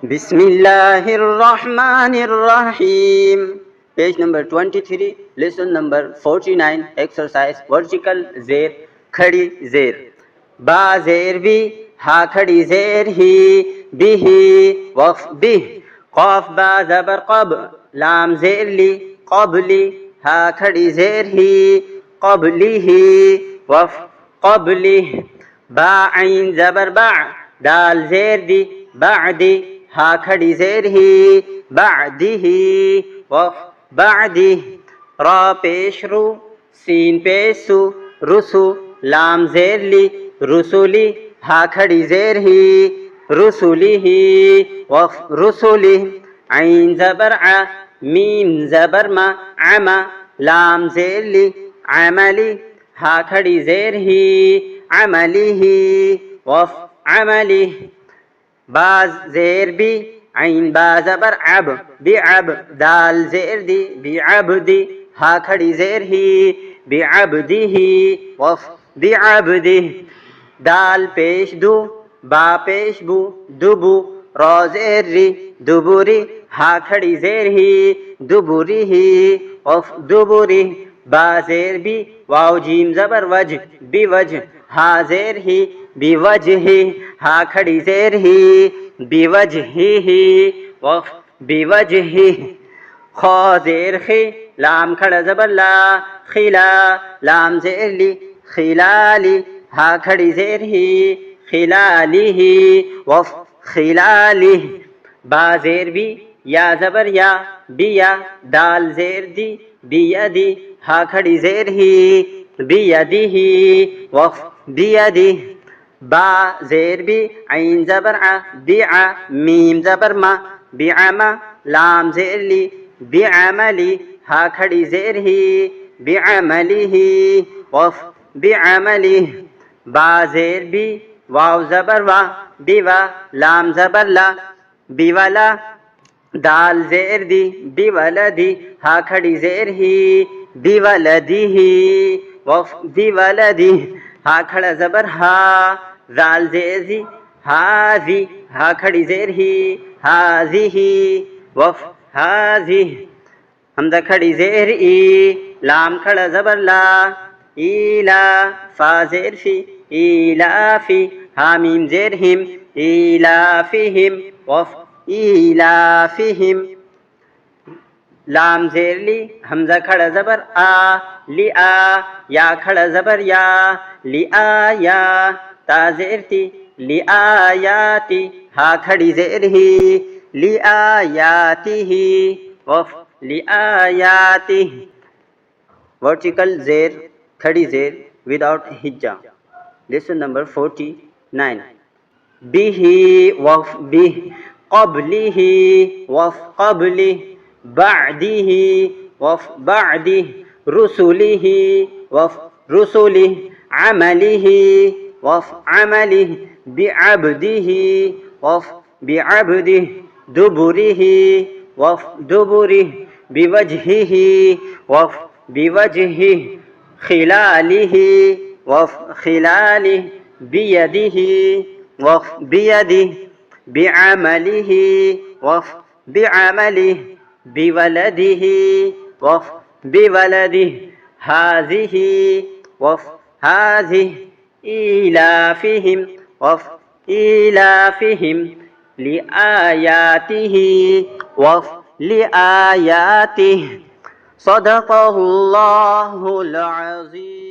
Bismillahirrahmanirrahim. Page number 23, lesson number 49, exercise vertical zer, khadi zer. Ba zer bi, ha khadi zer hi, bihi, waf bih. Qaf ba zabar qab, lam zer li, qabli, ha khadi zer hi, qablihi, waf qablih. Ba ain zabar ba, dal zer di, ba'di, हा खड़ी ज़ेर ही बादिही वफ़ बादी रा पेश रू scene पेश सु रुसु लाम ज़ेर ली रुसुली हा खड़ी ज़ेर ही रुसुली ही वफ़ रुसुली ऐन ज़बर आ मीम ज़बर मा अमा लाम ज़ेर ली अमली हा खड़ी ज़ेर ही अमली ही वफ़ अमली बाज ज़ेर बी ऐन बा ज़बर अब बी अब दाल ज़ेर दी बी अब दी हा खड़ी ज़ेर ही बी अब दी ही वफ़ बी अब दी दाल पेश दू बा पेश बू दुबू रा ज़ेर री दुबुरी हा खड़ी ज़ेर ही दुबुरी ही वफ़ दुबुरी बा ज़ेर बी वाव जीम ज़बर वज बी वज हा ज़ेर ही बिवजही हा खड़ी ज़ेर ही बिवजही वफ़ बिवजही खा ज़ेर खी लाम खड़ा ज़बर ला खिला लाम ज़ेर ली खिलाली हा खड़ी ज़ेर ही खिलालिही वफ़ खिलाली बा ज़ेर बी या ज़बर या बिया दाल ज़ेर दी बियदी हा खड़ी ज़ेर ही बियदिही वफ़ बियदी बा ज़ेर बी ऐन ज़बर आ बिआ मीम ज़बर मा बिआमा लाम ज़ेर ली बिआमली हा खड़ी ज़ेर ही बिआमलिही वफ़ बिआमली बा ज़ेर बी वाव ज़बर वा बिवा लाम ज़बर ला बिवला दाल ज़ेर दी बिवलदी हा खड़ी ज़ेर ही बिवलदिही वफ़ बिवलदी हा खड़ा ज़बर हा ज़ाल ज़ेर ज़ी हाज़ी हा खड़ी ज़ेर ही हाज़िही वफ़ हाज़ी हमज़ा खड़ी ज़ेर ई लाम खड़ा ज़बर ला ईला फ़ा ज़ेर फ़ी ईलाफ़ी हा मीम ज़ेर हिम ईलाफ़िहिम वफ़ ईलाफ़िहिम लाम ज़ेर ली हमज़ा खड़ा ज़बर आ ली आ या खड़ा ज़बर या ली आया ता ज़ेर ती ली आयाती हा खड़ी ज़ेर ही ली आयातिही वफ़ ली आयाती वर्टिकल ज़ेर खड़ी ज़ेर विदाउट हिज्जा लेसन नंबर 49 बिही वफ़ बिह क़ब्लिही वफ़ क़ब्लिह बादिही वफ़ बादिह रुसुलिही वफ़ रुसुलिह अमलिही वफ़ अमलिह बिअब्दिही वफ़ बिअब्दिह दुबुरिही वफ़ दुबुरिह बिवजहिही वफ़ बिवजहिह खिलालिही वफ़ खिलालिह बियदिही वफ़ बियदिह बिअमलिही वफ़ बिअमलिह बिवलदिही वफ़ बिवलदिह हाज़िही वफ़ हाज़िह ईलाफ़िहिम वफ़ ईलाफ़िहिम लिआयातिही वफ़ लिआयातिह सदक़ल्लाहुल अज़ीम।